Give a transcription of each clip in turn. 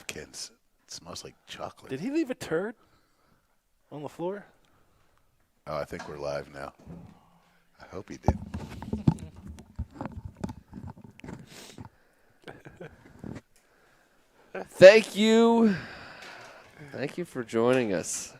napkins. It smells like chocolate. Did he leave a turd on the floor? Oh, I think we're live now. I hope he did. Thank you. Thank you for joining us.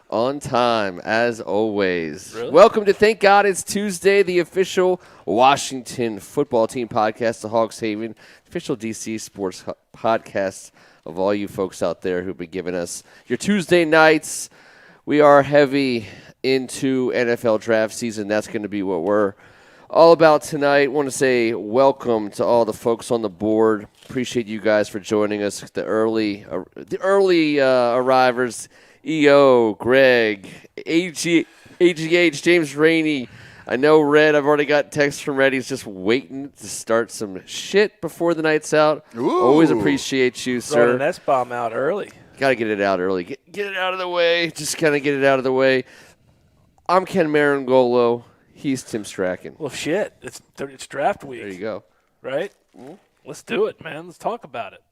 On time, as always. Really? Welcome to Thank God It's Tuesday, the official Washington football team podcast, the Hogs Haven, official DC sports podcast of all you folks out there who've been giving us your Tuesday nights. We are heavy into NFL draft season. That's going to be what we're all about tonight. I want to say welcome to all the folks on the board. Appreciate you guys for joining us. The early arrivers. EO, Greg, AGH, James Rainey. I know Red, I've already got text from Red. He's just waiting to start some shit before the night's out. Ooh. Always appreciate you, sir. Throwing an S-bomb out early. Got to get it out early. Get it out of the way. Just kind of get it out of the way. I'm Ken Marangolo. He's Tim Strachan. Well, shit. It's draft week. There you go. Right? Let's do it, man. Let's talk about it.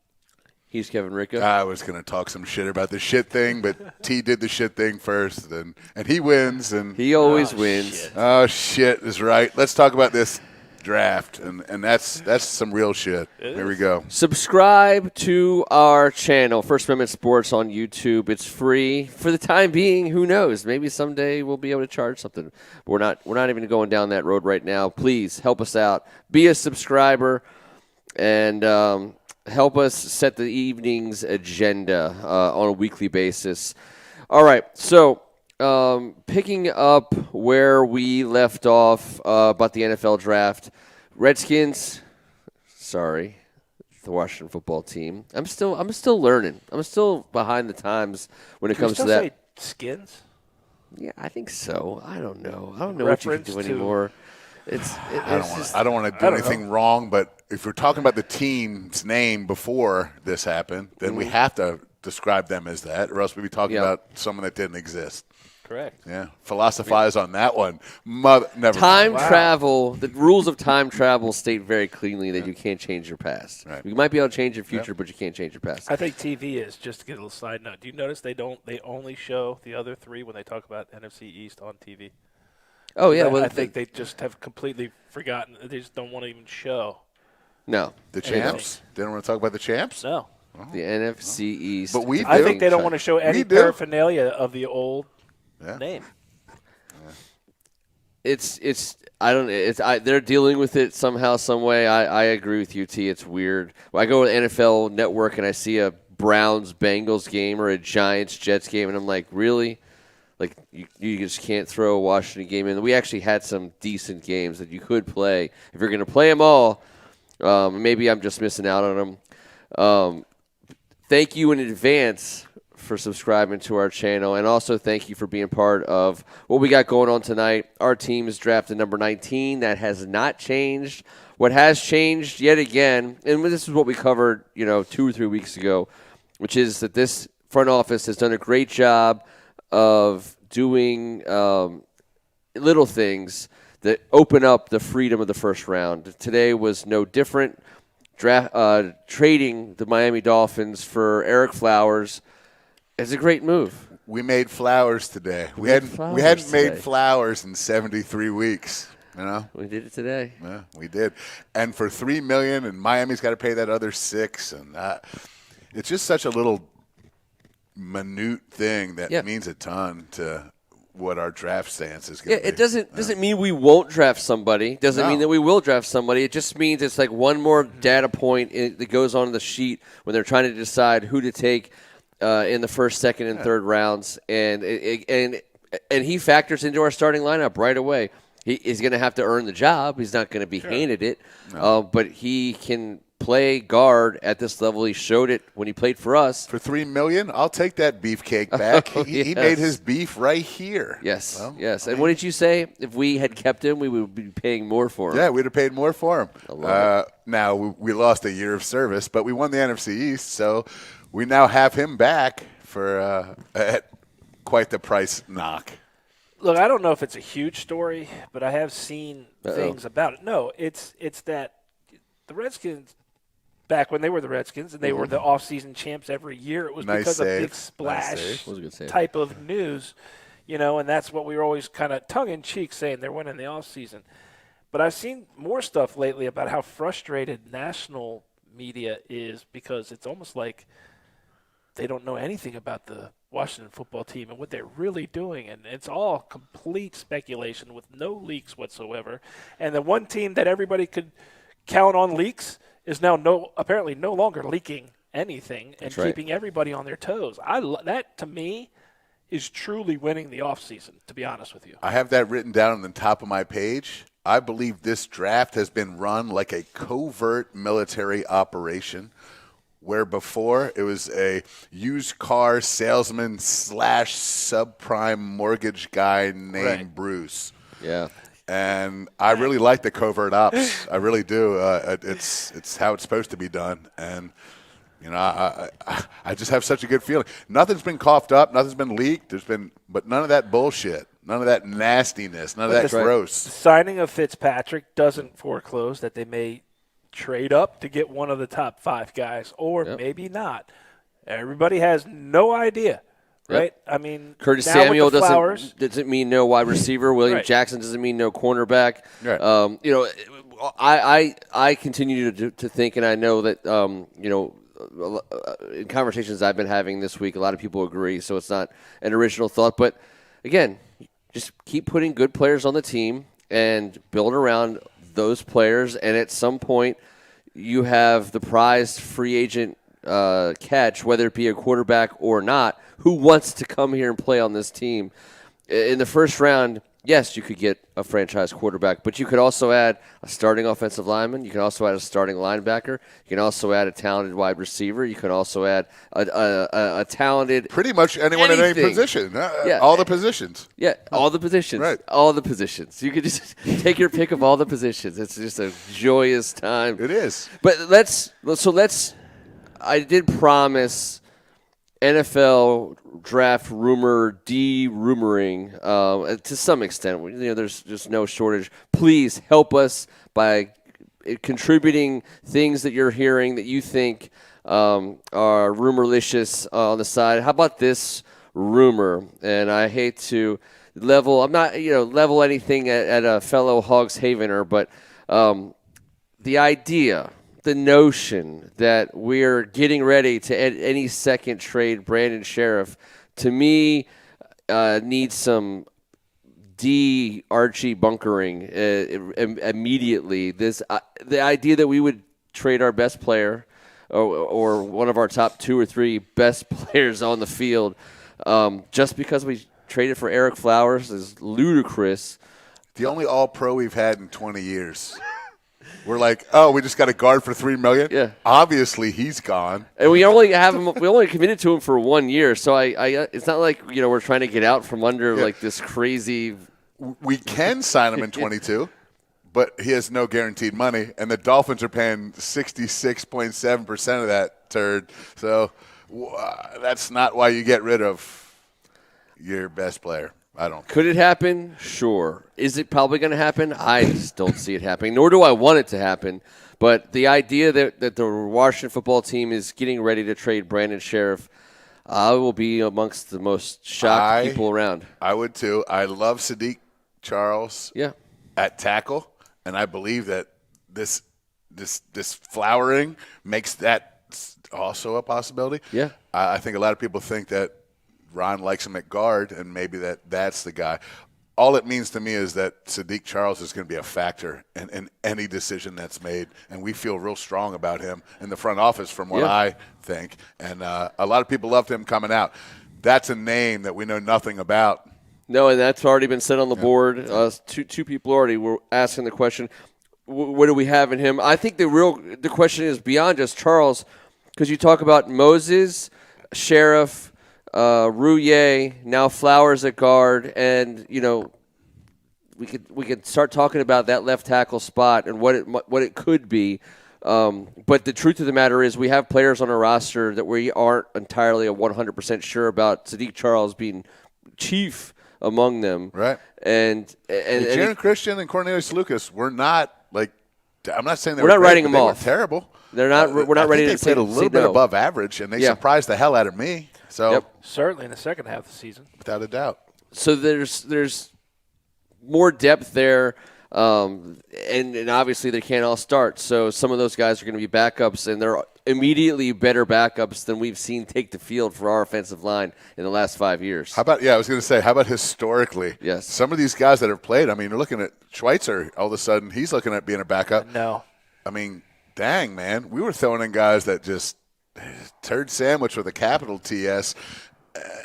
He's Kevin Ricka. I was going to talk some shit about the shit thing, but T did the shit thing first, and he wins. And He always wins. Shit. oh, shit is right. Let's talk about this draft, and that's some real shit. Here we go. Subscribe to our channel, First Amendment Sports on YouTube. It's free for the time being. Who knows? Maybe someday we'll be able to charge something. But we're not even going down that road right now. Please help us out. Be a subscriber and help us set the evening's agenda on a weekly basis. All right, so picking up where we left off about the NFL draft, Redskins. Sorry, the Washington football team. I'm still learning. I'm still behind the times when it Can we comes to still that. say skins? Yeah, I think so. I don't know what you can do anymore. I don't want to do anything wrong, but if we're talking about the team's name before this happened, then we have to describe them as that, or else we'd be talking about someone that didn't exist. Correct. Yeah, philosophize on that one. Never Time mind. travel, the rules of time travel state very cleanly that you can't change your past. Right. You might be able to change your future, but you can't change your past. I think TV is, just to get a little side note, do you notice they only show the other three when they talk about NFC East on TV? Oh, yeah. Well, I think they just have completely forgotten. They just don't want to even show. No. The champs? They don't want to talk about the champs? No. The NFC East. But we I do. think they don't want to show any paraphernalia of the old name. They're dealing with it somehow, some way. I agree with you, T. It's weird. When I go to NFL Network and I see a Browns-Bengals game or a Giants-Jets game, and I'm like, really? Like, you just can't throw a Washington game in. We actually had some decent games that you could play. If you're going to play them all, maybe I'm just missing out on them. Thank you in advance for subscribing to our channel, and also thank you for being part of what we got going on tonight. Our team is drafted number 19. That has not changed. What has changed yet again, and this is what we covered 2 or 3 weeks ago, which is that this front office has done a great job of doing little things that open up the freedom of the first round. Today was no different. Trading the Miami Dolphins for Eric Flowers is a great move. We made flowers today. We hadn't made flowers in 73 weeks. We did it today. Yeah, we did. And for $3 million, and Miami's got to pay that other $6 million, and it's just such a little minute thing that means a ton to what our draft stance is going to be. It doesn't mean we won't draft somebody. Doesn't mean that we will draft somebody. It just means it's like one more data point that goes on the sheet when they're trying to decide who to take in the first, second, and third rounds. And he factors into our starting lineup right away. He's going to have to earn the job. He's not going to be handed it. But he can play guard at this level. He showed it when he played for us. For $3 million, I'll take that beefcake back. He made his beef right here. Yes, yes. And what did you say? If we had kept him, we would be paying more for him. Yeah, we'd have paid more for him. Now, we lost a year of service, but we won the NFC East, so we now have him back for at quite the price knock. Look, I don't know if it's a huge story, but I have seen things about it. No, it's that the Redskins back when they were the Redskins and they were the off-season champs every year. It was because of big splash type of news, and that's what we were always kind of tongue-in-cheek saying they're winning the off-season. But I've seen more stuff lately about how frustrated national media is because it's almost like they don't know anything about the Washington football team and what they're really doing. And it's all complete speculation with no leaks whatsoever. And the one team that everybody could count on leaks is now apparently no longer leaking anything and keeping everybody on their toes. That, to me, is truly winning the offseason, to be honest with you. I have that written down on the top of my page. I believe this draft has been run like a covert military operation, where before it was a used car salesman / subprime mortgage guy named Bruce. Yeah. And I really like the covert ops. I really do. It's how it's supposed to be done. And, I just have such a good feeling. Nothing's been coughed up. Nothing's been leaked. But none of that bullshit. None of that nastiness. None of that gross. The signing of Fitzpatrick doesn't foreclose that they may trade up to get one of the top 5 guys, or maybe not. Everybody has no idea, right? Yep. I mean, Curtis Samuel doesn't mean no wide receiver. William Jackson doesn't mean no cornerback. Right. I continue to think, and I know that in conversations I've been having this week, a lot of people agree. So it's not an original thought, but again, just keep putting good players on the team and build around those players. And at some point, you have the prized free agent catch, whether it be a quarterback or not, who wants to come here and play on this team. In the first round, yes, you could get a franchise quarterback, but you could also add a starting offensive lineman. You can also add a starting linebacker. You can also add a talented wide receiver. You can also add a talented pretty much anyone in any position. All the positions. Yeah, all the positions. Right. All the positions. You could just take your pick of all the positions. It's just a joyous time. It is. But I did promise NFL draft rumor de-rumoring to some extent. There's just no shortage. Please help us by contributing things that you're hearing that you think are rumorlicious on the side. How about this rumor? And I hate to level anything at a fellow Hogs Havener, but the idea, the notion that we're getting ready to any second trade Brandon Sheriff, to me, needs some Archie bunkering immediately. The idea that we would trade our best player or one of our top 2 or 3 best players on the field just because we traded for Eric Flowers is ludicrous. The only All-Pro we've had in 20 years. We're like, oh, we just got a guard for $3 million. Yeah, obviously he's gone, and we only have him. We only committed to him for 1 year, so it's not like we're trying to get out from under like this crazy. We can sign him in 22, but he has no guaranteed money, and the Dolphins are paying 66.7% of that turd. So that's not why you get rid of your best player. I don't. Could it happen? Sure. Is it probably going to happen? I just don't see it happening, nor do I want it to happen. But the idea that the Washington football team is getting ready to trade Brandon Sheriff, I will be amongst the most shocked people around. I would too. I love Sadiq Charles at tackle, and I believe that this flowering makes that also a possibility. Yeah. I think a lot of people think that Ron likes him at guard, and maybe that's the guy. All it means to me is that Sadiq Charles is going to be a factor in any decision that's made, and we feel real strong about him in the front office from what I think. And a lot of people loved him coming out. That's a name that we know nothing about. No, and that's already been set on the board. Two people already were asking the question, what do we have in him? I think the question is beyond just Charles, because you talk about Moses, Sheriff, Rouillet, now Flowers at guard, and we could start talking about that left tackle spot and what it could be. But the truth of the matter is, we have players on our roster that we aren't entirely 100% sure about. Sadiq Charles being chief among them, right? And Jaron Christian and Cornelius Lucas, we're not like. I'm not saying we're not writing them they off. Were terrible. They're not. We're not ready to say. They played a little bit above average, and they surprised the hell out of me. So certainly in the second half of the season, without a doubt. So there's more depth there, and obviously they can't all start. So some of those guys are going to be backups, and they're immediately better backups than we've seen take the field for our offensive line in the last 5 years. How about, I was going to say, how about historically? Yes. Some of these guys that have played, I mean, you're looking at Schweitzer, all of a sudden he's looking at being a backup. No. I mean, dang, man. We were throwing in guys that just turd sandwich with a capital TS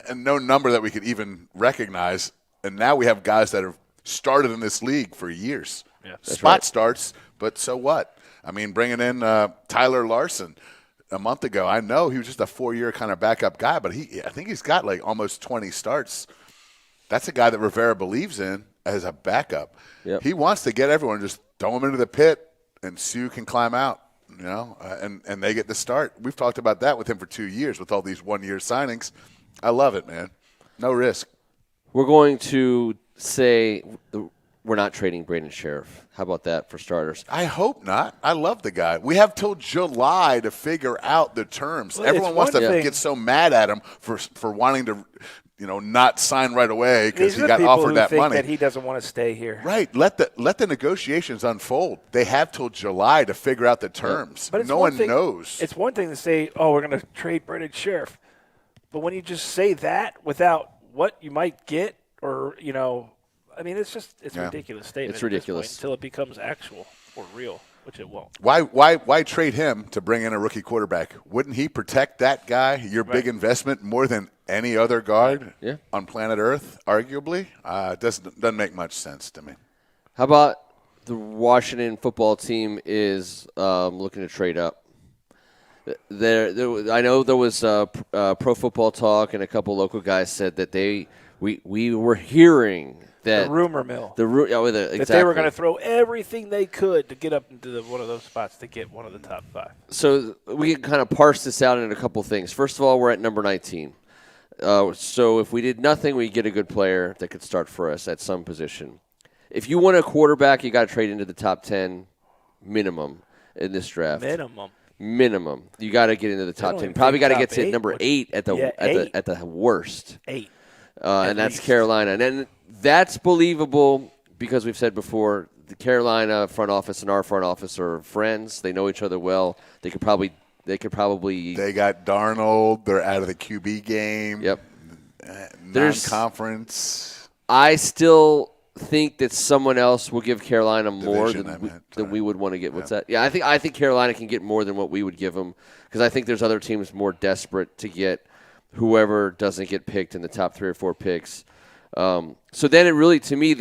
and no number that we could even recognize. And now we have guys that have started in this league for years. Yeah, Spot starts, but so what? I mean, bringing in Tyler Larson a month ago, I know he was just a 4-year kind of backup guy, but I think he's got like almost 20 starts. That's a guy that Rivera believes in as a backup. Yep. He wants to get everyone, just throw him into the pit, and Sue can climb out, and they get the start. We've talked about that with him for 2 years with all these 1-year signings. I love it, man. No risk. We're going to say we're not trading Braden Sheriff. How about that for starters? I hope not. I love the guy. We have till July to figure out the terms. Well, everyone wants to get so mad at him for wanting to, not sign right away because he got offered that money. That he doesn't want to stay here. Right. Let the negotiations unfold. They have till July to figure out the terms. But no one knows. It's one thing to say, we're going to trade Braden Sheriff. But when you just say that without what you might get or, it's a ridiculous statement. It's ridiculous. Until it becomes actual or real, which it won't. Why trade him to bring in a rookie quarterback? Wouldn't he protect that guy, your big investment, more than any other guard on planet Earth, arguably? It doesn't make much sense to me. How about the Washington football team is looking to trade up? I know there was Pro Football Talk and a couple local guys said that we were hearing that the rumor mill exactly. that they were going to throw everything they could to get up into one of those spots to get one of the top 5. So we can kind of parse this out into a couple things. First of all, we're at number 19. So if we did nothing, we get a good player that could start for us at some position. If you want a quarterback, you got to trade into the top 10 minimum in this draft. Minimum. You got to get into the top 10. Probably got to get to number 8 at the worst. 8. And that's Carolina. And then that's believable because we've said before the Carolina front office and our front office are friends. They know each other well. They could probably. They got Darnold. They're out of the QB game. Yep. Non-conference. I still think that someone else will give Carolina more than we would want to get. What's that? Yeah, I think Carolina can get more than what we would give them because I think there's other teams more desperate to get whoever doesn't get picked in the top 3 or 4 picks. So then it really, to me,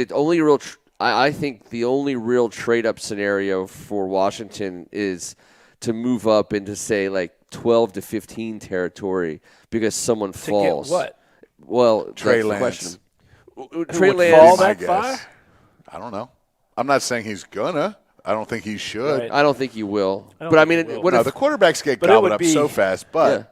I think the only real trade-up scenario for Washington is to move up into, say, like 12 to 15 territory because someone falls. To get what? Well, Trey that's Lance. the question. Trey Lance fall that far? I don't know. I'm not saying he's gonna. I don't think he should. Right. I don't think he will. But I mean, what if the quarterbacks get gobbled up so fast? But yeah.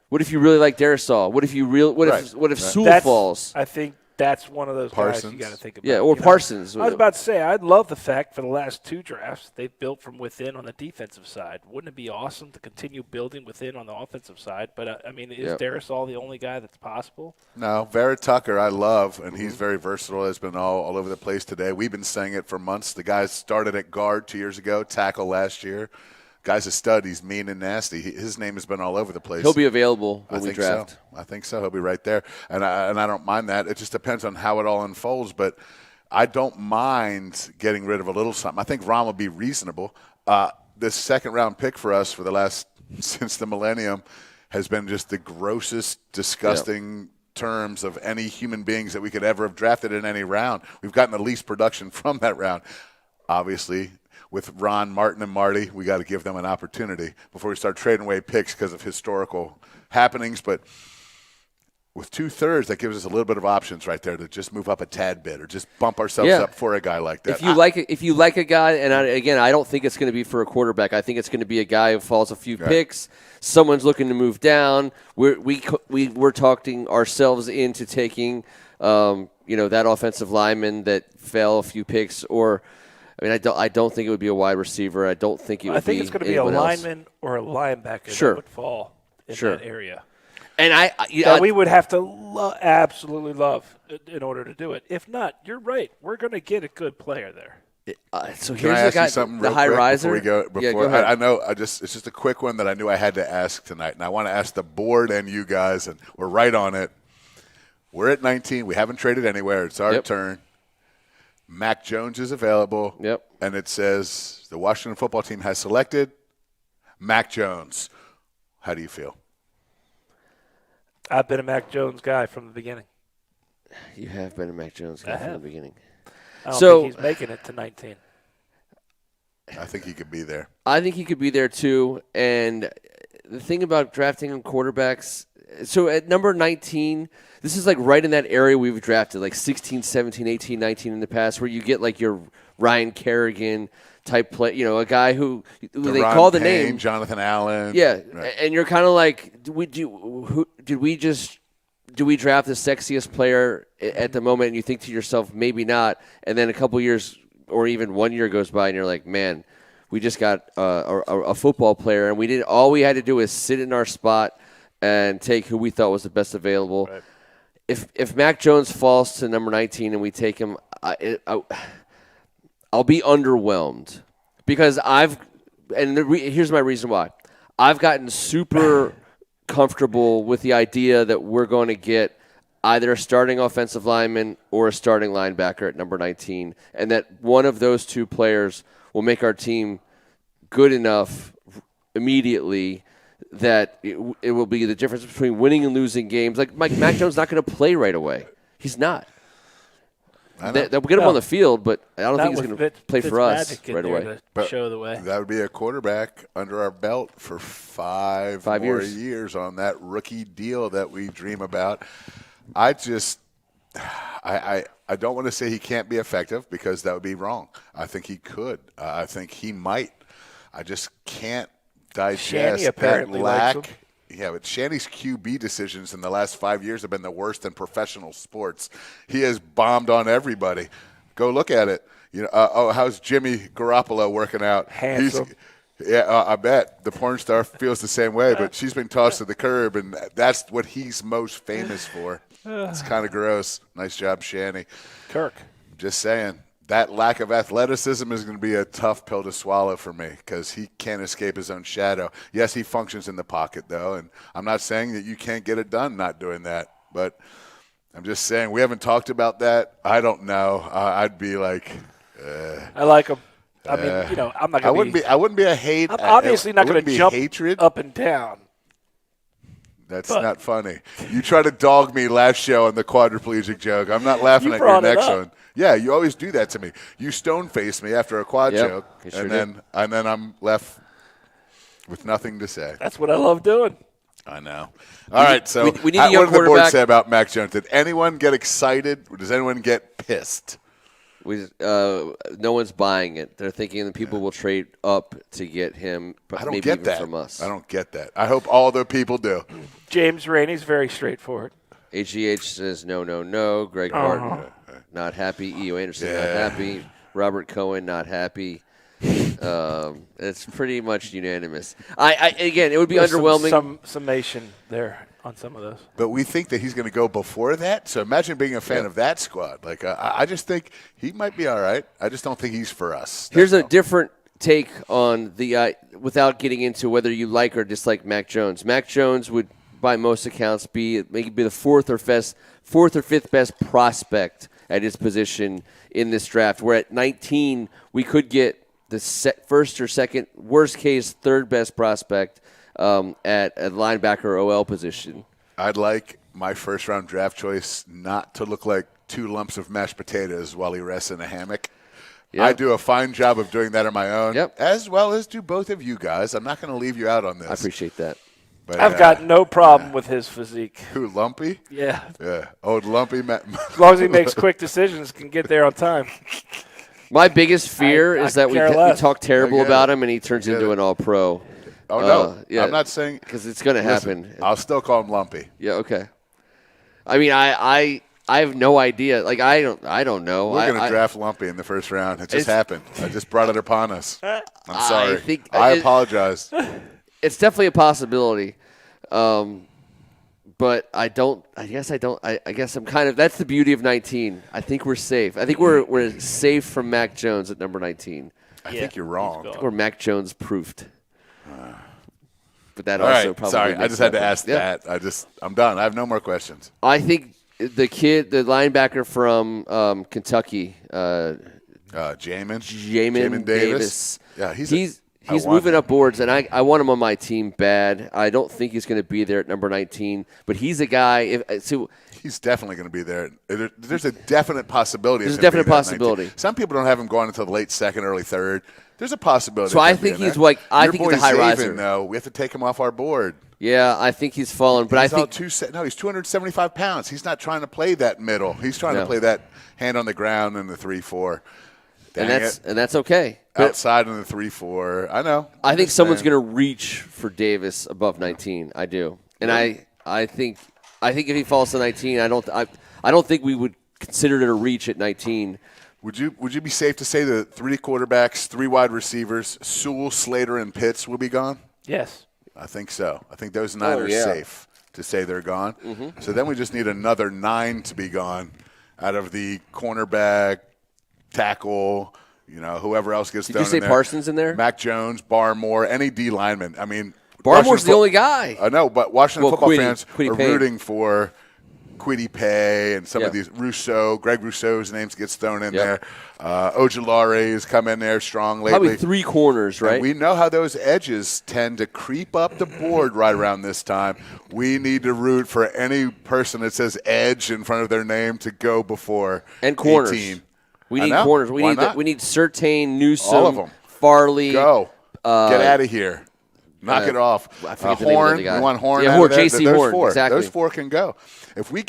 What if you really like Darisaw? What if Sewell falls? I think that's one of those guys you got to think about. Yeah, or Parsons. I was about to say, I'd love the fact for the last 2 drafts they've built from within on the defensive side. Wouldn't it be awesome to continue building within on the offensive side? But, is Darisaw the only guy that's possible? No, Vera Tucker I love, and he's very versatile. Has been all over the place today. We've been saying it for months. The guy started at guard 2 years ago, tackle last year. Guy's a stud. He's mean and nasty. His name has been all over the place. He'll be available when we draft. So. I think so. He'll be right there. And I don't mind that. It just depends on how it all unfolds. But I don't mind getting rid of a little something. I think Ron will be reasonable. This second-round pick for us for the last – since the millennium has been just the grossest, disgusting terms of any human beings that we could ever have drafted in any round. We've gotten the least production from that round. Obviously – with Ron, Martin, and Marty, we got to give them an opportunity before we start trading away picks because of historical happenings. But with 2/3, that gives us a little bit of options right there to just move up a tad bit or just bump ourselves up for a guy like that. If you like a guy, and I don't think it's going to be for a quarterback. I think it's going to be a guy who falls a few picks. Someone's looking to move down. We're talking ourselves into taking, that offensive lineman that fell a few picks or. I mean, I don't think it would be a wide receiver. I don't think it would be. I think it's going to be a lineman or a linebacker that would fall in that area. And we would have to absolutely love in order to do it. If not, you're right. We're going to get a good player there. So Can here's I ask guy, you something the real high quick riser. Before we go? Go ahead. I know. It's just a quick one that I knew I had to ask tonight, and I want to ask the board and you guys, and we're right on it. We're at 19. We haven't traded anywhere. It's our turn. Mac Jones is available. Yep. And it says the Washington football team has selected Mac Jones. How do you feel? I've been a Mac Jones guy from the beginning. You have been a Mac Jones guy from the beginning. I don't think he's making it to 19. I think he could be there. I think he could be there too. And the thing about drafting on quarterbacks, so at number 19, this is like right in that area we've drafted, like 16, 17, 18, 19 in the past, where you get like your Ryan Kerrigan type play, a guy who they call the name. Jonathan Allen. Yeah, right. And you're kind of like, do we draft the sexiest player at the moment, and you think to yourself, maybe not, and then a couple years or even 1 year goes by, and you're like, man, we just got a football player, and all we had to do is sit in our spot and take who we thought was the best available. Right. If Mac Jones falls to number 19 and we take him, I'll be underwhelmed because here's my reason why. I've gotten super comfortable with the idea that we're going to get either a starting offensive lineman or a starting linebacker at number 19, and that one of those two players will make our team good enough immediately that it will be the difference between winning and losing games. Like Mac Jones is not going to play right away. He's not. They'll get him on the field, but I don't think he's going to play for us right away. But show the way. That would be a quarterback under our belt for five more years on that rookie deal that we dream about. I don't want to say he can't be effective because that would be wrong. I think he could. I think he might. I just can't digest that lack. Yeah, but Shanny's QB decisions in the last 5 years have been the worst in professional sports. He has bombed on everybody. Go look at it. How's Jimmy Garoppolo working out? Handsome. I bet the porn star feels the same way, but she's been tossed to the curb, and that's what he's most famous for. It's kind of gross. Nice job, Shanny. Kirk. Just saying. That lack of athleticism is going to be a tough pill to swallow for me because he can't escape his own shadow. Yes, he functions in the pocket, though, and I'm not saying that you can't get it done not doing that, but I'm just saying we haven't talked about that. I don't know. I'd be like I like him. I mean, I'm not going to be – I wouldn't be a hate – I'm obviously not going to jump hatred. Up and down. That's not funny. You try to dog me last show on the quadriplegic joke. I'm not laughing at your next one. Yeah, you always do that to me. You stone-face me after a quad joke, and then I'm left with nothing to say. That's what I love doing. I know. All right, so we need a young what did the board say about Mac Jones? Did anyone get excited? Does anyone get pissed? No one's buying it. They're thinking that people will trade up to get him, I don't maybe get even that. from us. I don't get that. I hope all the people do. James Rainey's very straightforward. HGH says no. Greg Martin, not happy. E.O. Anderson, not happy. Robert Cohen, not happy. It's pretty much unanimous. Again, it would be underwhelming. Some summation there on some of those. But we think that he's going to go before that. So imagine being a fan of that squad. Like I just think he might be all right. I just don't think he's for us. Here's a different take on the without getting into whether you like or dislike Mac Jones. Mac Jones would, by most accounts, be the fourth or fifth best prospect at his position in this draft. Where at 19, we could get the first or second, worst case, third best prospect at a linebacker or OL position. I'd like my first-round draft choice not to look like two lumps of mashed potatoes while he rests in a hammock. Yep. I do a fine job of doing that on my own, as well as do both of you guys. I'm not going to leave you out on this. I appreciate that. But, I've got no problem with his physique. Who, Lumpy? Yeah. Yeah. Old Lumpy. As long as he makes quick decisions, can get there on time. My biggest fear is that we talk terrible about him and he turns into an all-pro. Oh, no. Yeah. I'm not saying – because it's going to happen. I'll still call him Lumpy. Yeah, okay. I mean, I I have no idea. Like I don't know. We're going to draft Lumpy in the first round. It just happened. I just brought it upon us. I'm sorry. I apologize. It's definitely a possibility. But I guess I'm kind of. That's the beauty of 19. I think we're safe. I think we're safe from Mac Jones at number 19. I think you're wrong. I think we're Mac Jones proofed. But that all also right, probably. Sorry, I just had to ask that. I'm done. I have no more questions. I think the linebacker from Kentucky, Jamin Davis. Yeah, he's moving up boards, and I want him on my team bad. I don't think he's going to be there at number 19, but he's a guy. He's definitely going to be there. There's a definite possibility. There's a definite possibility. Some people don't have him going until the late second, early third. There's a possibility. So I think he's like I think he's a high riser. No, we have to take him off our board. Yeah, I think he's fallen, but he's he's 275 pounds. He's not trying to play that middle. He's trying to play that hand on the ground in the 3-4. And that's okay. Outside in the 3-4. I know. I think someone's going to reach for Davis above 19. I do. And I think if he falls to 19, I don't think we would consider it a reach at 19. Would you be safe to say the 3 quarterbacks, 3 wide receivers, Sewell, Slater, and Pitts will be gone? Yes. I think so. I think those 9 are safe to say they're gone. Mm-hmm. So then we just need another 9 to be gone out of the cornerback, tackle, whoever else gets thrown in there. Did you say Parsons in there? Mac Jones, Barmore, any D lineman. I mean, Barmore's the only guy. I know, but Washington football fans are Payne. rooting for Kwity Paye and some of these Greg Rousseau's names gets thrown in there. Ojulari's come in there strong lately. Probably 3 corners, right? And we know how those edges tend to creep up the board right around this time. We need to root for any person that says edge in front of their name to go before and corners. 18. We need corners. We need Surtain, Newsome, all of them. Farley. Go. Get out of here. Knock it off. I forget the Horn. name of the guy. You want Horn? Yeah, Horn. J.C. Horn. Four. Exactly. Those 4 can go. We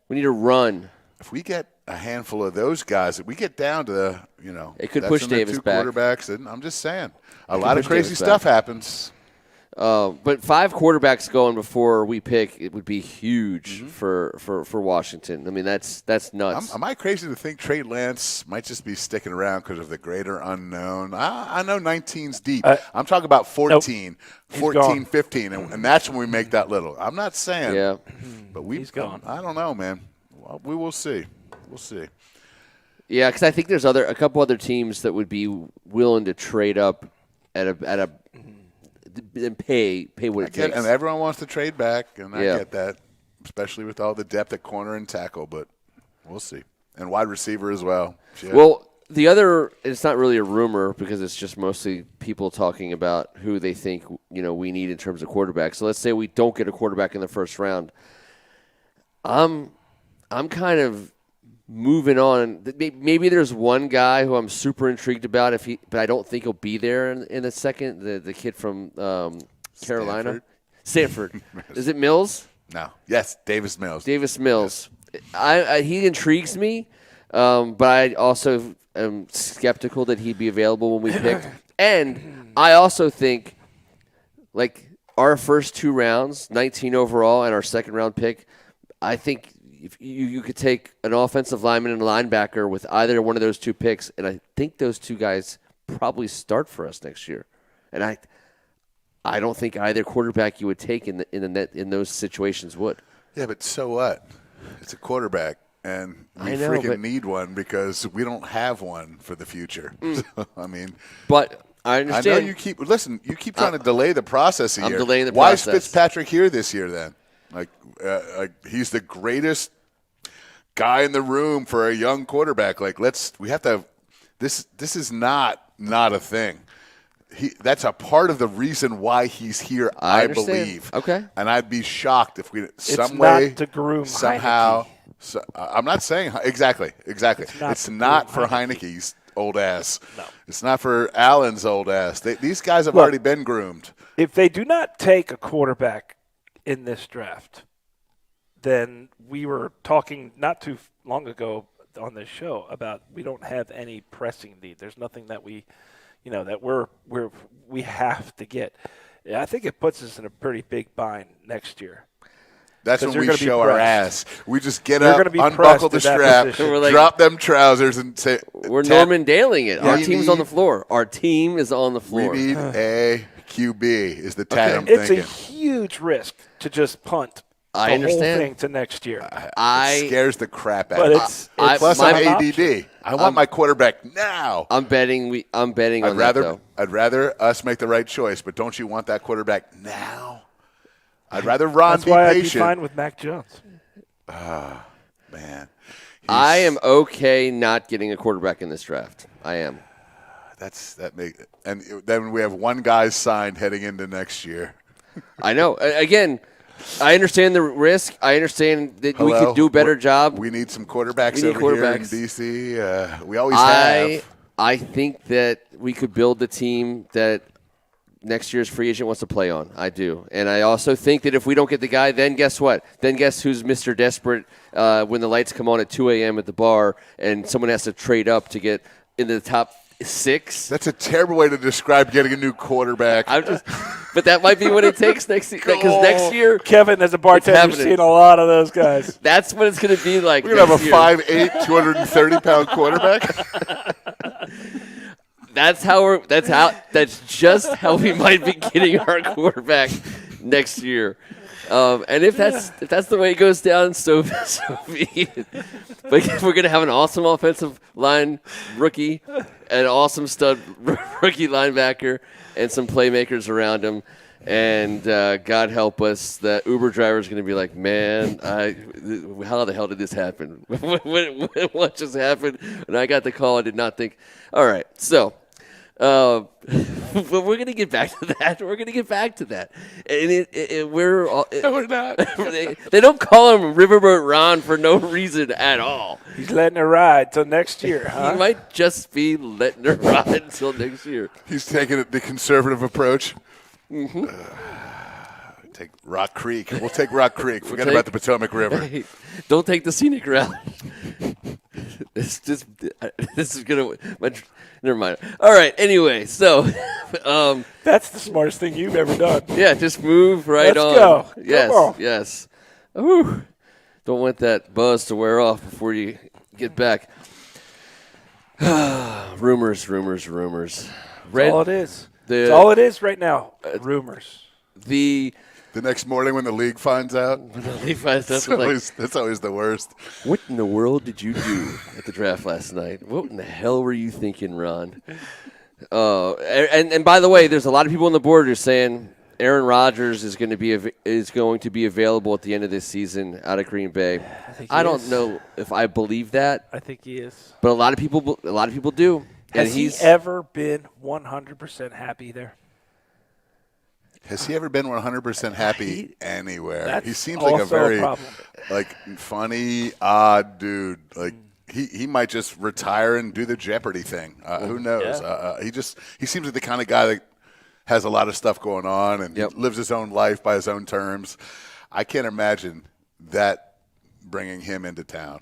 need to run. If we get a handful of those guys, if we get down to it could push Davis back. Quarterbacks, and I'm just saying, a lot of crazy stuff happens. But 5 quarterbacks going before we pick, it would be huge for Washington. I mean, that's nuts. Am I crazy to think Trey Lance might just be sticking around because of the greater unknown? I know 19's deep. I'm talking about 14, nope. 14, 15, and that's when we make that little. I'm not saying. Yeah. But he's gone. I don't know, man. Well, we will see. We'll see. Yeah, because I think there's a couple other teams that would be willing to trade up at a and pay what it takes. And everyone wants to trade back, and I get that, especially with all the depth at corner and tackle. But we'll see, and wide receiver as well. Shit. Well, the other, it's not really a rumor because it's just mostly people talking about who they think we need in terms of quarterback. So let's say we don't get a quarterback in the first round. I'm kind of moving on. Maybe there's one guy who I'm super intrigued about, but I don't think he'll be there in a second. The kid from Carolina, Stanford. Is it Mills? No. Yes, Davis Mills. Davis Mills. Yes. He intrigues me, but I also am skeptical that he'd be available when we pick. And I also think, like, our first 2 rounds, 19 overall, and our second round pick, I think if you could take an offensive lineman and a linebacker with either one of those 2 picks, and I think those 2 guys probably start for us next year. And I don't think either quarterback you would take in those situations would. Yeah, but so what? It's a quarterback, and we need one because we don't have one for the future. So, I mean, but I understand. I know you keep trying to delay the process a year. I'm delaying the Why process. Why is Fitzpatrick here this year then? Like he's the greatest guy in the room for a young quarterback. Like we have to. This is not a thing. That's a part of the reason why he's here. I believe. Okay. And I'd be shocked if we not to groom somehow. Heineke. I'm not saying exactly. It's not for Heineke's old ass. No. It's not for Allen's old ass. These guys have already been groomed. If they do not take a quarterback in this draft, then we were talking not too long ago on this show about we don't have any pressing need. There's nothing that we have to get. I think it puts us in a pretty big bind next year. That's when we show our ass. We just get up, unbuckle the strap, drop them trousers, and say, "We're Norman Daling it. Our team's on the floor. Our team is on the floor. We need a QB." Is the tag I'm thinking? It's a huge risk to just punt. I understand. Whole thing to next year. It scares the crap out of me. Plus, I'm ADD. I want my quarterback now. I'm betting on that, though. I'd rather us make the right choice, but don't you want that quarterback now? I'd rather Ron That's be why patient. I'd be fine with Mac Jones. Man. I am okay not getting a quarterback in this draft. I am. And then we have one guy signed heading into next year. I know. Again, I understand the risk. I understand that we could do a better job. We need some quarterbacks here in D.C. We always have. I think that we could build the team that next year's free agent wants to play on. I do. And I also think that if we don't get the guy, then guess what? Then guess who's Mr. Desperate when the lights come on at 2 a.m. at the bar and someone has to trade up to get into the top 6? That's a terrible way to describe getting a new quarterback. But that might be what it takes next year. Because next year, Kevin, as a bartender, seen a lot of those guys. That's what it's going to be like. We're going to have a 5'8", 230-pound quarterback. That's just how we might be getting our quarterback next year. And if that's the way it goes down, so be it. But we're going to have an awesome offensive line rookie, an awesome stud rookie linebacker, and some playmakers around him. And God help us, that Uber driver is going to be like, man, how the hell did this happen? What just happened? When I got the call, I did not think. All right, so but we're going to get back to that. And we're not. They don't call him Riverboat Ron for no reason at all. He's letting it ride till next year, huh? He might just be letting it ride until next year. He's taking the conservative approach. Mm-hmm. Take Rock Creek. We'll take Rock Creek. Forget about the Potomac River. Hey, don't take the scenic route. This is gonna. Never mind. All right. Anyway, so that's the smartest thing you've ever done. Yeah, just move right on. Let's go. Yes, yes. Ooh. Don't want that buzz to wear off before you get back. Rumors. That's all it is. That's all it is right now. Rumors. The next morning when the league finds out. That's always the worst. What in the world did you do at the draft last night? What in the hell were you thinking, Ron? And by the way, there's a lot of people on the board who are saying Aaron Rodgers is going to be available at the end of this season out of Green Bay. I don't know if I believe that. I think he is. But a lot of people do. Has he ever been 100% happy there? Has he ever been 100% happy anywhere? He seems like a very funny, odd dude. Like he might just retire and do the Jeopardy thing. Who knows? Yeah. He seems like the kind of guy that has a lot of stuff going on and lives his own life by his own terms. I can't imagine that bringing him into town.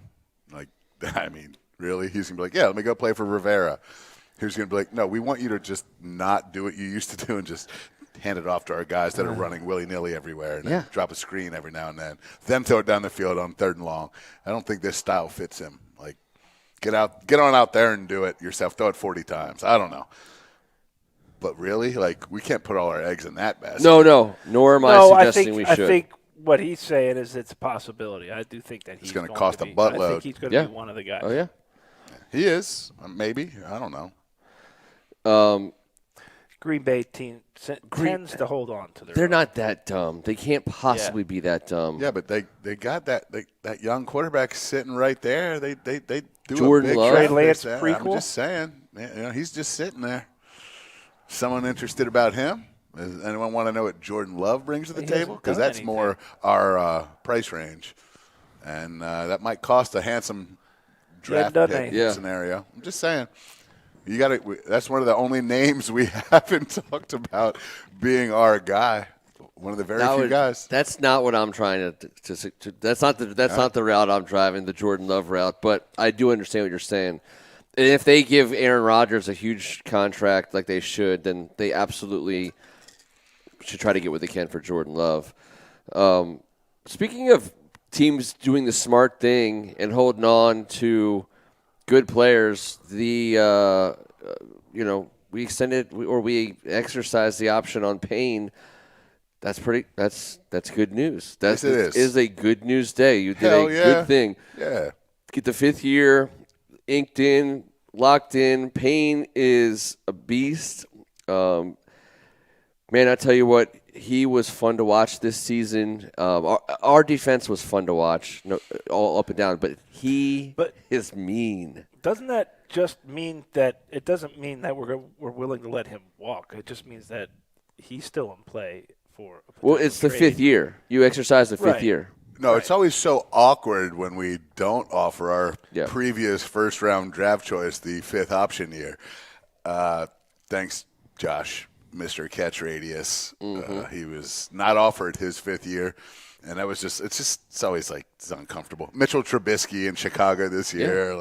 Like, I mean, really? He's going to be like, yeah, let me go play for Rivera. He's going to be like, no, we want you to just not do what you used to do and just hand it off to our guys that are running willy-nilly everywhere and drop a screen every now and then throw it down the field on 3rd and long. I don't think this style fits him. Like, get on out there and do it yourself. Throw it 40 times. I don't know. But really, like, we can't put all our eggs in that basket. No. Nor am I suggesting we should. I think what he's saying is it's a possibility. I do think that he's going to cost a buttload. I think he's going to be one of the guys. Oh, yeah? He is. Maybe. I don't know. Green Bay team tends to hold on to their They're not that dumb. They can't possibly be that dumb. Yeah, but they got that young quarterback sitting right there. They do Jordan a big Love. Trey Lance prequel. I'm just saying. He's just sitting there. Someone interested about him? Does anyone want to know what Jordan Love brings to the table? Because that's more our price range. And that might cost a handsome draft pick scenario. I'm just saying. That's one of the only names we haven't talked about being our guy. One of the very few guys. That's not what I'm trying to that's not the route I'm driving, the Jordan Love route. But I do understand what you're saying. And if they give Aaron Rodgers a huge contract like they should, then they absolutely should try to get what they can for Jordan Love. Speaking of teams doing the smart thing and holding on to good players, we exercised the option on Payne. That's good news. Yes, it is a good news day. You did good thing. Yeah. Get the 5th year inked in, locked in. Payne is a beast. Man, I tell you what, he was fun to watch this season. Our defense was fun to watch, all up and down, but he is mean. Doesn't that just mean that it doesn't mean that we're willing to let him walk? It just means that he's still in play for. It's the 5th year. You exercise the 5th year. No, it's always so awkward when we don't offer our previous first-round draft choice the 5th option year. Thanks, Josh, Mr. Catch Radius. He was not offered his 5th year, and that was it's always like it's uncomfortable. Mitchell Trubisky in Chicago this year.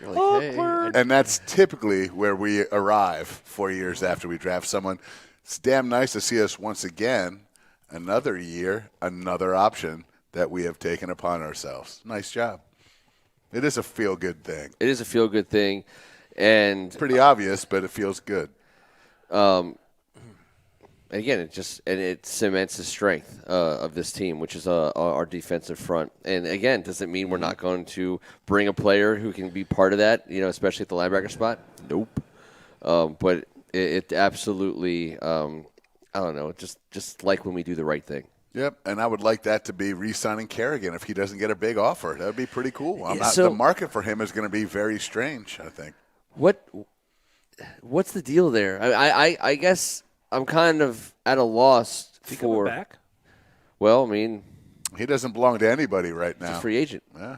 Awkward. And that's typically where we arrive 4 years after we draft someone. It's damn nice to see us once again. Another year, another option that we have taken upon ourselves. Nice job. It is a feel-good thing. It is a feel-good thing. And it's pretty obvious, but it feels good. Again, it cements the strength of this team, which is our defensive front. And again, does it mean we're not going to bring a player who can be part of that, especially at the linebacker spot? Nope. But it absolutely I don't know, just like when we do the right thing. Yep, and I would like that to be re-signing Kerrigan if he doesn't get a big offer. That would be pretty cool. The market for him is going to be very strange, I think. What's the deal there? I guess I'm kind of at a loss for. Is he coming back? Well, I mean, he doesn't belong to anybody right now. He's a free agent. Yeah.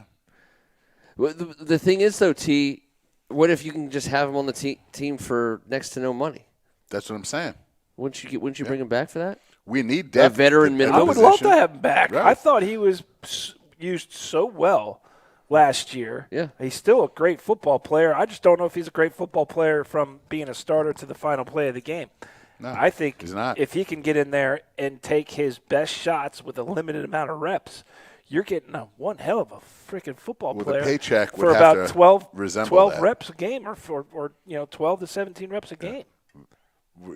Well, the thing is, though, T, what if you can just have him on the team for next to no money? That's what I'm saying. Wouldn't you bring him back for that? We need depth. A veteran minimum. I would love to have him back. Right. I thought he was used so well last year. Yeah. He's still a great football player. I just don't know if he's a great football player from being a starter to the final play of the game. No, I think he's not. If he can get in there and take his best shots with a limited amount of reps, you're getting one hell of a freaking football player. With a paycheck for about 12 that. reps a game or 12 to 17 reps a game.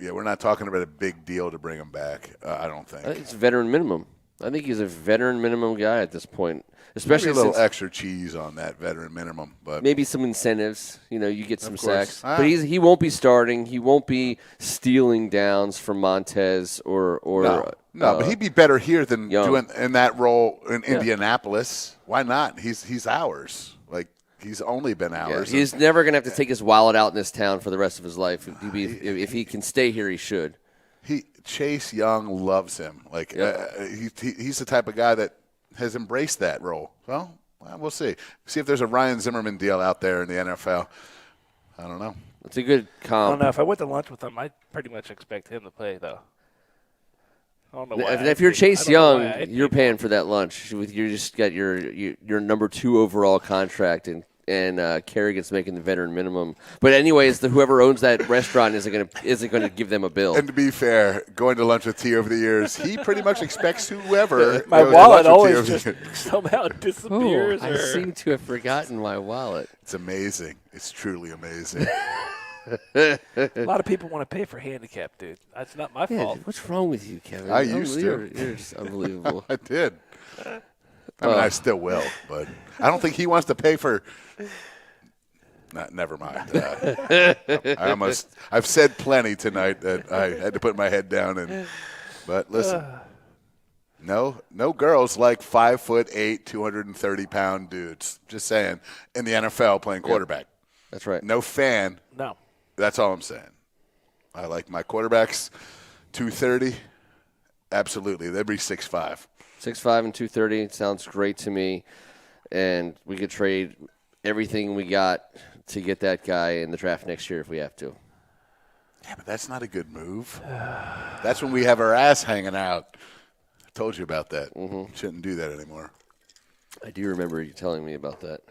Yeah, we're not talking about a big deal to bring him back. I don't think. I think it's veteran minimum. I think he's a veteran minimum guy at this point, especially maybe a little extra cheese on that veteran minimum, but maybe some incentives. You get some sacks, but he won't be starting. He won't be stealing downs from Montez or no, but he'd be better here than doing in that role in Indianapolis. Why not? He's ours. He's only been ours. He's never going to have to take his wallet out in this town for the rest of his life. If he can stay here, he should. Chase Young loves him. He's the type of guy that has embraced that role. Well, we'll see. See if there's a Ryan Zimmerman deal out there in the NFL. I don't know. It's a good comp. I don't know. If I went to lunch with him, I'd pretty much expect him to play, though. I don't know why. If you're Chase Young, you're paying for that lunch. You just got your number 2 overall contract, and Kerrigan's making the veteran minimum. But anyways, whoever owns that restaurant isn't going to give them a bill. And to be fair, going to lunch with T over the years, he pretty much expects whoever. My wallet always just somehow disappears. I seem to have forgotten my wallet. It's amazing. It's truly amazing. A lot of people want to pay for handicap, dude. That's not my fault. What's wrong with you, Kevin? I used to. You're unbelievable. I did. I mean, I still will, but I don't think he wants to pay for. Never mind. I've said plenty tonight that I had to put my head down but listen, no girls like 5'8", 230-pound dudes. Just saying, in the NFL playing quarterback. That's right. No fan. No. That's all I'm saying. I like my quarterbacks 230. Absolutely, they'd be 6'5". 6'5" and 230 sounds great to me, and we could trade everything we got to get that guy in the draft next year if we have to. Yeah, but that's not a good move. That's when we have our ass hanging out. I told you about that. Mm-hmm. Shouldn't do that anymore. I do remember you telling me about that.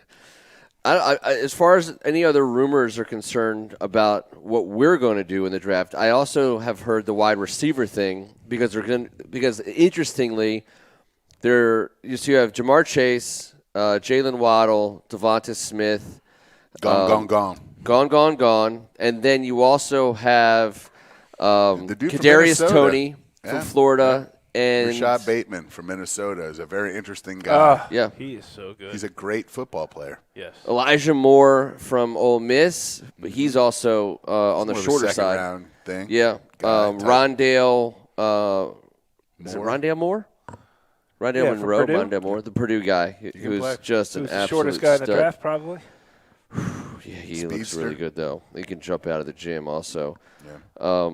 As far as any other rumors are concerned about what we're going to do in the draft, I also have heard the wide receiver thing because interestingly, you have Jamar Chase, Jalen Waddle, Devonta Smith, gone, and then you also have Kadarius Toney from Florida. And Rashad Bateman from Minnesota is a very interesting guy. Yeah, he is so good. He's a great football player. Yes. Elijah Moore from Ole Miss, but he's also on the shorter side. Round thing. Yeah. Rondale. Is it Rondale Moore? Rondale Monroe. Rondale Moore, the Purdue guy, who's just an absolute the shortest guy in the draft, probably. Yeah, he looks really good though. He can jump out of the gym also. Yeah.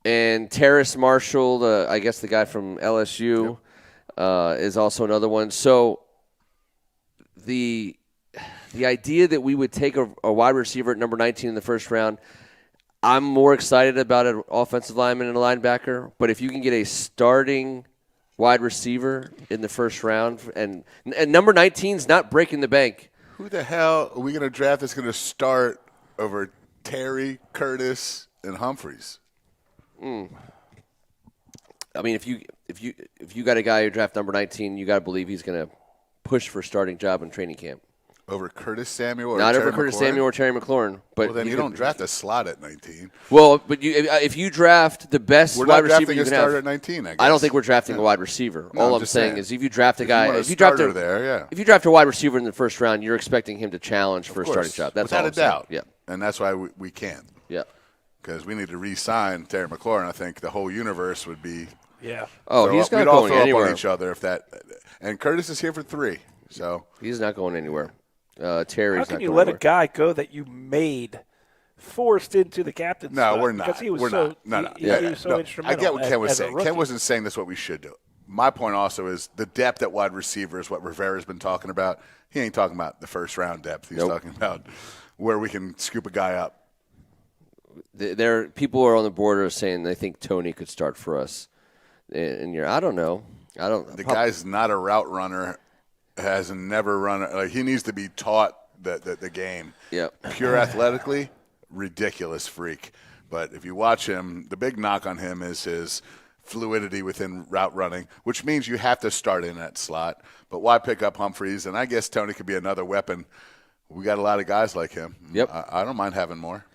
And Terrace Marshall, I guess the guy from LSU, is also another one. So the idea that we would take a wide receiver at number 19 in the first round, I'm more excited about an offensive lineman and a linebacker. But if you can get a starting wide receiver in the first round, and number 19 is not breaking the bank. Who the hell are we going to draft that's going to start over Terry, Curtis, and Humphreys? I mean, if you got a guy who draft number 19, you got to believe he's going to push for a starting job in training camp. Over Curtis Samuel or Not Terry over Curtis McLaurin? Samuel or Terry McLaurin. But well, then you don't draft a slot at 19. Well, but if you draft the best wide receiver you can have. We're not drafting a starter at 19, I guess. I don't think we're drafting a wide receiver. No, All I'm saying is if you draft a guy. If you draft a wide receiver in the first round, you're expecting him to challenge for a starting job. That's without all a doubt. Yeah. And that's why we can't. Yeah. Because we need to re-sign Terry McLaurin. I think the whole universe would be. Yeah. Oh, he's not we'd going all throw anywhere. up on each other if that. And Curtis is here for 3. So he's not going anywhere. Terry's How can you let a guy go that you forced into the captain's spot? No, we're not. Because he was we're so, not. He was so instrumental. I get what Ken was saying. Ken wasn't saying that's what we should do. My point also is the depth at wide receiver is what Rivera's been talking about. He ain't talking about the first round depth. He's talking about where we can scoop a guy up. People are on the border saying they think Toney could start for us. And I don't know. The guy's not a route runner. Has never run. Like he needs to be taught the game. Yeah. Pure athletically, ridiculous freak. But if you watch him, the big knock on him is his fluidity within route running, which means you have to start in that slot. But why pick up Humphreys? And I guess Toney could be another weapon. We got a lot of guys like him. Yep. I don't mind having more.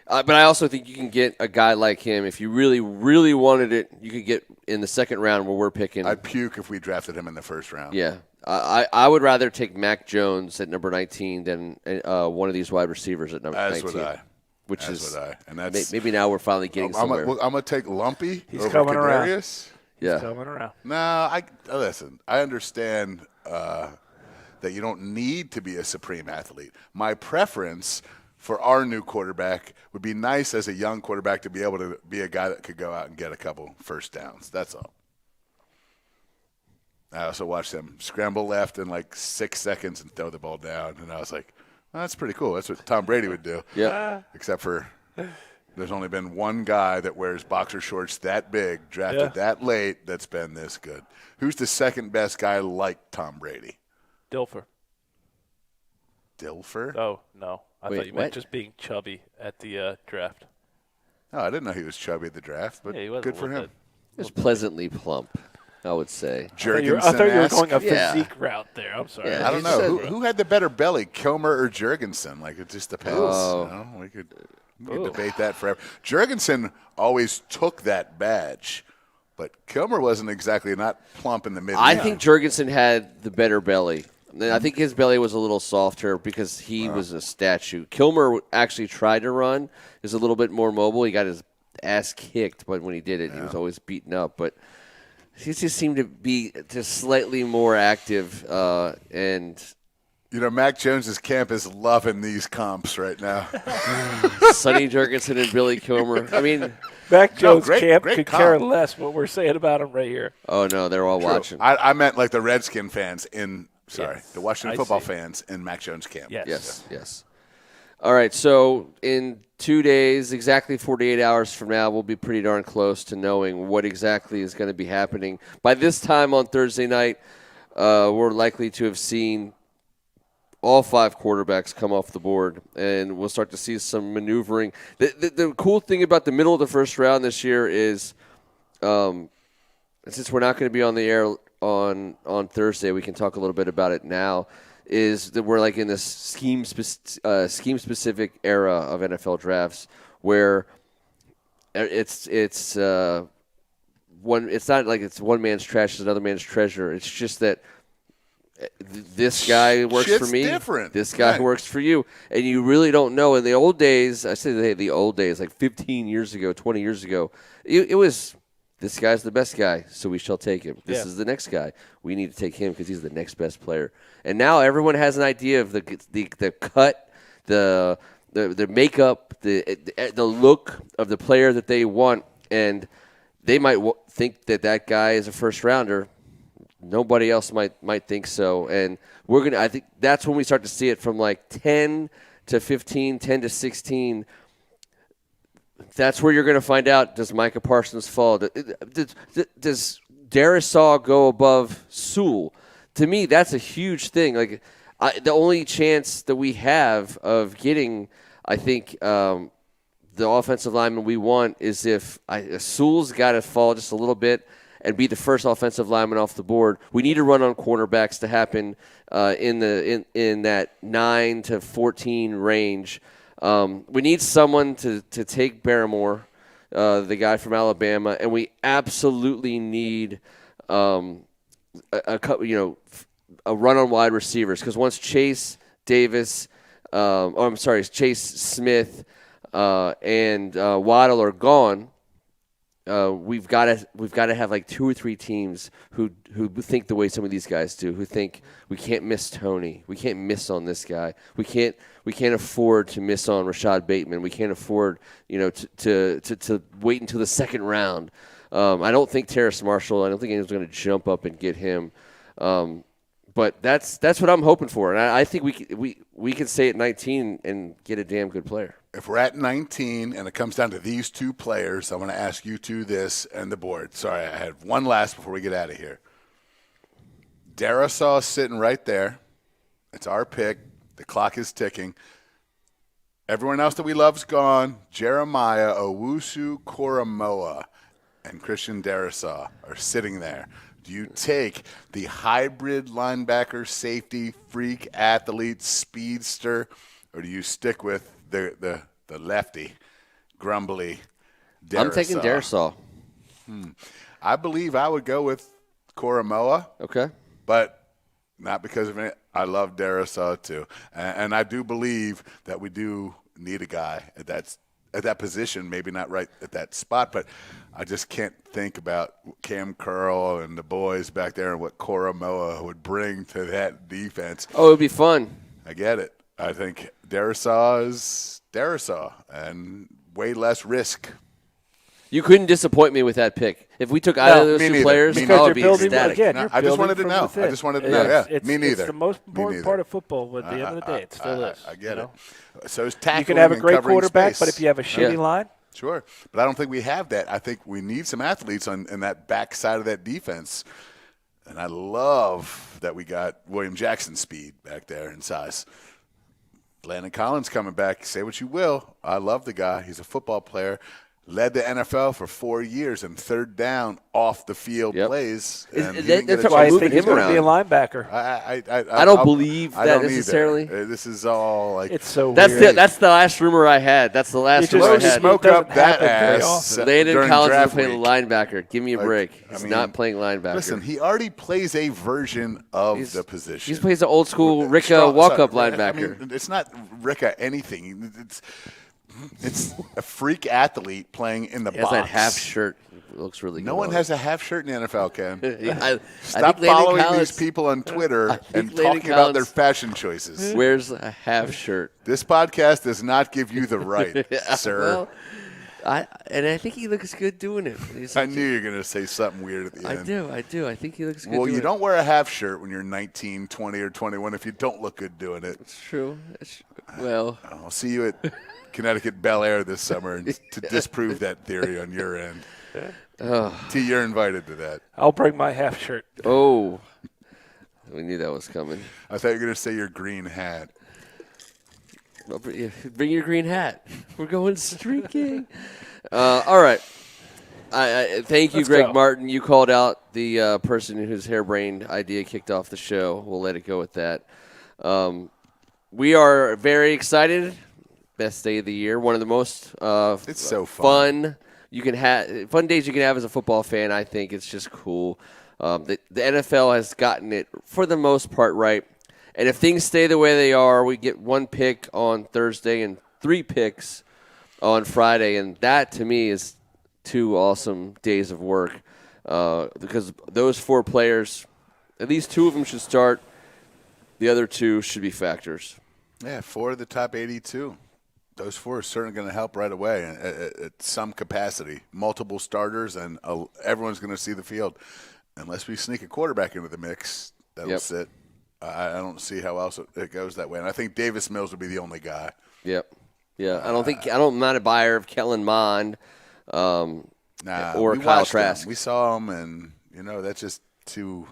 But I also think you can get a guy like him. If you really, really wanted it, you could get in the second round where we're picking. I'd puke if we drafted him in the first round. Yeah. I would rather take Mac Jones at number 19 than one of these wide receivers at number 19. As would I. And that's maybe now we're finally getting somewhere. I'm going to take Lumpy He's over coming Kadarius. Yeah. He's coming around. No, listen, I understand that you don't need to be a supreme athlete. My preference for our new quarterback would be nice as a young quarterback to be able to be a guy that could go out and get a couple first downs. That's all. I also watched them scramble left in like 6 seconds and throw the ball down, and I was like, well, that's pretty cool. That's what Tom Brady would do. Yeah. Except for there's only been one guy that wears boxer shorts that big, drafted that late, that's been this good. Who's the second best guy like Tom Brady? Dilfer. Oh, no. I thought you meant just being chubby at the draft. Oh, I didn't know he was chubby at the draft, but good for him. He was pleasantly plump, I would say. I thought you were going a physique route there. I'm sorry. Yeah, I don't know. Who had the better belly, Kilmer or Jurgensen? Like, it just depends. We could debate that forever. Jurgensen always took that badge, but Kilmer wasn't exactly not plump in the mid. I think Jurgensen had the better belly. I think his belly was a little softer because he was a statue. Kilmer actually tried to run. He was a little bit more mobile. He got his ass kicked, but when he did it, he was always beaten up. But he just seemed to be just slightly more active. And Mac Jones's camp is loving these comps right now. Sonny Jurgensen and Billy Kilmer. I mean, Mac Jones' camp could care less what we're saying about him right here. Oh, no, they're all watching. I meant like the Redskin fans the Washington football fans in Mac Jones' camp. Yes. All right, so in 2 days, exactly 48 hours from now, we'll be pretty darn close to knowing what exactly is going to be happening. By this time on Thursday night, we're likely to have seen all 5 quarterbacks come off the board, and we'll start to see some maneuvering. The cool thing about the middle of the first round this year is, since we're not going to be on the air on Thursday, we can talk a little bit about it now, is that we're like in this scheme-specific era of NFL drafts where it's not like it's one man's trash is another man's treasure. It's just that this guy works Shit's for me. Different. This guy works for you, and you really don't know. In the old days, I say the old days, like 15 years ago, 20 years ago, it was this guy's the best guy, so we shall take him. This is the next guy. We need to take him because he's the next best player. And now everyone has an idea of the cut, the makeup, the look of the player that they want, and they might think that guy is a first rounder. Nobody else might think so, and I think that's when we start to see it from like 10 to 15, 10 to 16. That's where you're going to find out, does Micah Parsons fall? Does Darisaw go above Sewell? To me, that's a huge thing. Like the only chance that we have of getting, I think, the offensive lineman we want is if Sewell's got to fall just a little bit and be the first offensive lineman off the board. We need to run on cornerbacks to happen in that 9 to 14 range. We need someone to take Barrymore, the guy from Alabama, and we absolutely need a run on wide receivers, because once Chase Smith and Waddle are gone, we've got to have like 2 or 3 teams who think the way some of these guys do, who think we can't miss Tony, we can't miss on this guy, we can't afford to miss on Rashad Bateman, we can't afford to wait until the second round. I don't think Terrace Marshall, I don't think anyone's going to jump up and get him. But that's what I'm hoping for, and I think we can stay at 19 and get a damn good player. If we're at 19 and it comes down to these 2 players, I want to ask you 2 this and the board. Sorry, I had one last before we get out of here. Darisaw sitting right there. It's our pick. The clock is ticking. Everyone else that we love is gone. Jeremiah Owusu-Koramoah and Christian Darisaw are sitting there. Do you take the hybrid linebacker, safety, freak, athlete, speedster, or do you stick with the lefty, grumbly Darisaw? I'm taking Darisaw. I believe I would go with Koramoah. Okay. But not because of it. I love Darisaw too. And I do believe that we do need a guy at that position, maybe not right at that spot, but I just can't think about Cam Curl and the boys back there and what Koramoah would bring to that defense. Oh, it would be fun. I get it. I think Darisaw is Darisaw and way less risk. You couldn't disappoint me with that pick. If we took either of those 2 players, I would be ecstatic. No, I just wanted to know. I just wanted to know. Yeah, me neither. It's the most important part of football at the end of the day. It still is. I get it. So it's tackling. You can have a great quarterback, space. but if you have a shitty line. Sure. But I don't think we have that. I think we need some athletes in that back side of that defense. And I love that we got William Jackson speed back there in size. Landon Collins coming back. Say what you will. I love the guy. He's a football player. Led the NFL for 4 years in third down off the field plays. That's why I think he's going to be a linebacker. I don't believe that necessarily. This is all like it's so weird. That's the last rumor I had. That's the last rumor I had. Smoke up that ass. Landon Collins is playing linebacker. Give me a break. He's not playing linebacker. Listen, he already plays a version of the position. He plays the old school Ricka walk-up linebacker. I mean, it's not Ricka anything. It's a freak athlete playing in the box. He has that half shirt. It looks really good. No one has a half shirt in the NFL, Ken. Stop following these people on Twitter and talking about their fashion choices. Wears a half shirt. This podcast does not give you the right, sir. Well, I think he looks good doing it. I knew you were going to say something weird at the end. I do. I think he looks good. Well, you don't wear a half shirt when you're 19, 20, or 21 if you don't look good doing it. It's true. Well, I'll see you at Connecticut Bel Air this summer to disprove that theory on your end. T, you're invited to that. I'll bring my half shirt. Oh. We knew that was coming. I thought you were going to say your green hat. Well, bring your green hat. We're going streaking. All right. Thank you, Greg Martin. You called out the person whose harebrained idea kicked off the show. We'll let it go with that. We are very excited. Best day of the year. One of the most it's so fun fun days you can have as a football fan. I think it's just cool. The NFL has gotten it for the most part right. And if things stay the way they are, we get 1 pick on Thursday and 3 picks on Friday, and that to me is 2 awesome days of work because those 4 players, at least 2 of them should start. The other 2 should be factors. Yeah, 4 of the top 82. Those 4 are certainly going to help right away at some capacity. Multiple starters, and everyone's going to see the field. Unless we sneak a quarterback into the mix, that'll sit. I don't see how else it goes that way. And I think Davis Mills would be the only guy. Yep. Yeah, I'm not a buyer of Kellen Mond or Kyle Trask. We saw him, and, that's just too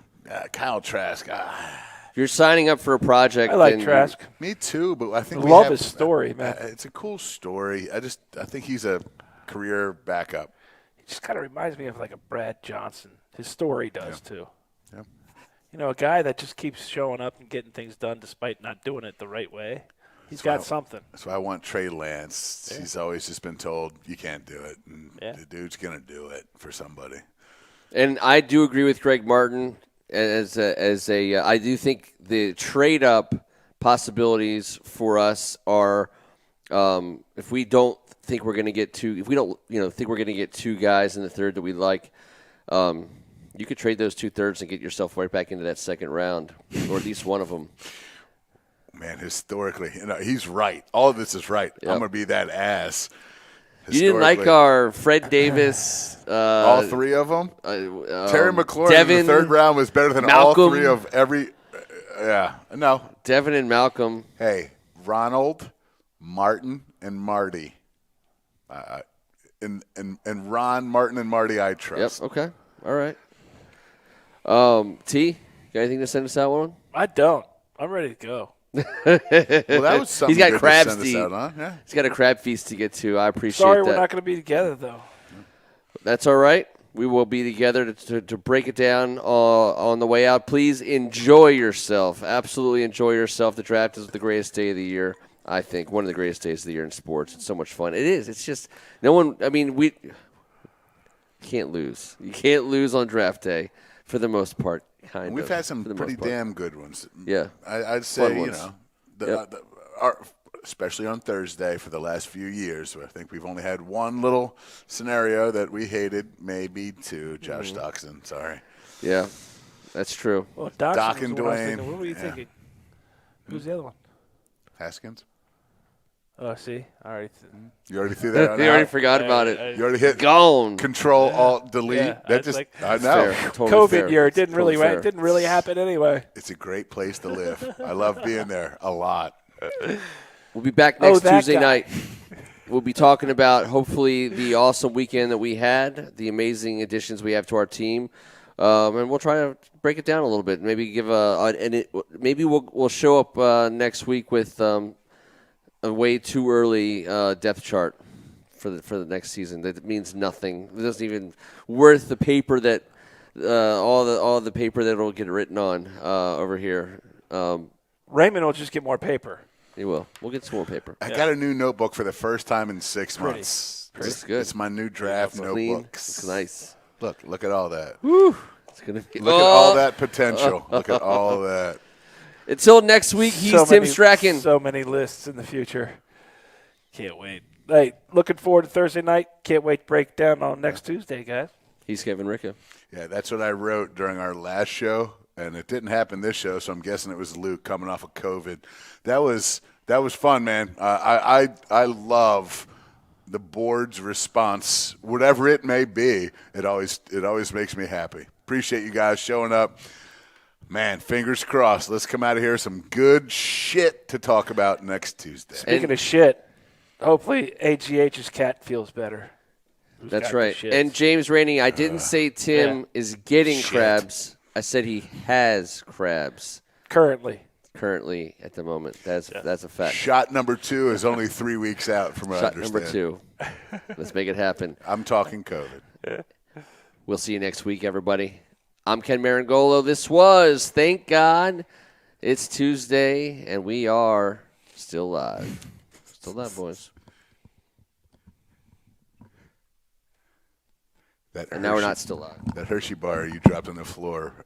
Kyle Trask. If you're signing up for a project. I like Trask. Me too, but I think I love his story, man. It's a cool story. I think he's a career backup. He just kind of reminds me of like a Brad Johnson. His story does too. Yeah. A guy that just keeps showing up and getting things done despite not doing it the right way. He's got something. That's why I want Trey Lance. Yeah. He's always just been told you can't do it, and the dude's gonna do it for somebody. And I do agree with Greg Martin. I do think the trade up possibilities for us are if we don't think we're going to get 2, if we don't think we're going to get 2 guys in the third that we like, you could trade those 2 thirds and get yourself right back into that second round, or at least one of them. Man, historically, he's right. All of this is right. Yep. I'm going to be that ass. You didn't like our Fred Davis. All 3 of them? Terry McLaurin Devin, in the 3rd round was better than Malcolm, all 3 of every no. Devin and Malcolm. Hey, Ronald, Martin, and Marty. And Ron, Martin, and Marty I trust. Yep, okay. All right. T, got anything to send us out on? I don't. I'm ready to go. Well, that was something. He's got crabs to eat. Huh? Yeah. He's got a crab feast to get to. I appreciate Sorry, that. we're not going to be together though. That's all right. We will be together to break it down on the way out. Please enjoy yourself. Absolutely enjoy yourself. The draft is the greatest day of the year. I think one of the greatest days of the year in sports. It's so much fun. It is. It's just no one. I mean, we can't lose. You can't lose on draft day for the most part. We've had some pretty damn good ones. Yeah, I'd say especially on Thursday for the last few years. I think we've only had one little scenario that we hated, maybe 2. Josh Doxson, sorry. Yeah, that's true. Well, Doc and Dwayne. What were you thinking? Who's the other one? Haskins. Oh, see, all right. You already threw that out. You already forgot about it. You already hit gone. Control Alt Delete. Yeah, that just I know. Fair. Totally COVID fair. year didn't really happen anyway. It's a great place to live. I love being there a lot. We'll be back next Tuesday guy. night. We'll be talking about hopefully the awesome weekend that we had, the amazing additions we have to our team, and we'll try to break it down a little bit. Maybe give maybe we'll show up next week with a way too early depth chart for the next season. That means nothing. It doesn't even worth the paper that all the paper that it'll get written on over here. Raymond will just get more paper. He will. We'll get some more paper. I got a new notebook for the first time in 6 months. That's good. It's my new draft notebook. It's nice. Look at all that. Woo. It's gonna be. Look at all that potential. Look at all that. Until next week, he's Tim Strachan. So many lists in the future. Can't wait. Hey, looking forward to Thursday night. Can't wait to break down on next Tuesday, guys. He's Kevin Ricca. Yeah, that's what I wrote during our last show, and it didn't happen this show, so I'm guessing it was Luke coming off of COVID. That was fun, man. I love the board's response, whatever it may be. It always makes me happy. Appreciate you guys showing up. Man, fingers crossed. Let's come out of here with some good shit to talk about next Tuesday. Speaking of shit, hopefully AGH's cat feels better. That's right. And James Rainey, I didn't say Tim is getting crabs. I said he has crabs. Currently, at the moment. That's a fact. Shot number 2 is only 3 weeks out from what I understand. Shot number 2. Let's make it happen. I'm talking COVID. We'll see you next week, everybody. I'm Ken Marangolo. This was, thank God, it's Tuesday, and we are still live. Still live, boys. And now we're not still live. That Hershey bar you dropped on the floor